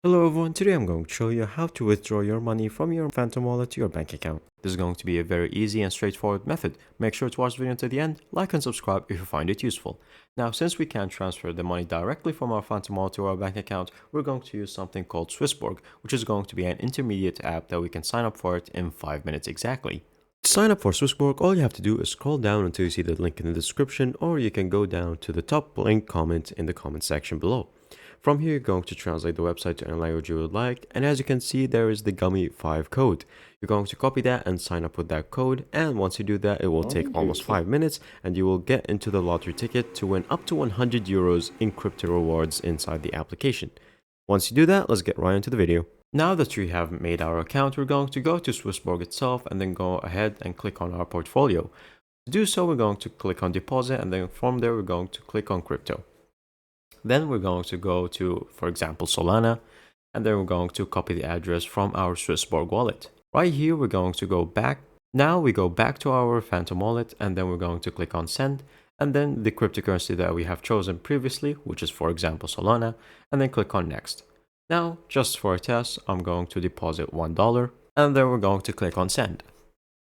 Hello everyone, today I'm going to show you how to withdraw your money from your Phantom wallet to your bank account. This is going to be a very easy and straightforward method. Make sure to watch the video until the end, like and subscribe if you find it useful. Now, since we can't transfer the money directly from our Phantom wallet to our bank account, we're going to use something called Swissborg, which is going to be an intermediate app that we can sign up for it in 5 minutes exactly. To sign up for Swissborg, all you have to do is scroll down until you see the link in the description, or you can go down to the top link comment in the comment section below. From here, you're going to translate the website to any language you would like, and as you can see, there is the Gummy 5 code. You're going to copy that and sign up with that code, and once you do that, it will take almost 5 minutes, and you will get into the lottery ticket to win up to 100 euros in crypto rewards inside the application. Once you do that, let's get right into the video. Now that we have made our account, we're going to go to Swissborg itself and then go ahead and click on our portfolio. To do so, we're going to click on deposit, and then from there, we're going to click on crypto. Then we're going to go to, for example, Solana, and then we're going to copy the address from our Swissborg wallet. Right here, we're going to go back. Now we go back to our Phantom wallet, and then we're going to click on send, and then the cryptocurrency that we have chosen previously, which is, for example, Solana, and then click on next. Now, just for a test, I'm going to deposit $1, and then we're going to click on send.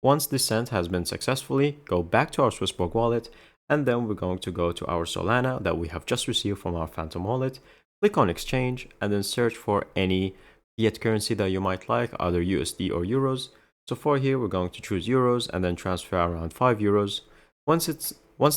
Once the send has been successfully, go back to our Swissborg wallet, and then we're going to go to our Solana that we have just received from our Phantom wallet, click on exchange, and then search for any fiat currency that you might like, either USD or euros. So for here, we're going to choose euros and then transfer around 5 euros. Once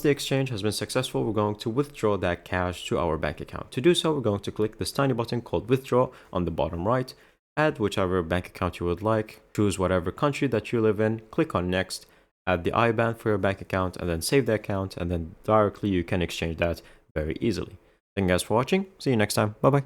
the exchange has been successful, we're going to withdraw that cash to our bank account. To do so, we're going to click this tiny button called withdraw on the bottom right, add whichever bank account you would like, choose whatever country that you live in, click on next, add the IBAN for your bank account, and then save the account, and then directly you can exchange that very easily. Thank you guys for watching. See you next time. Bye bye.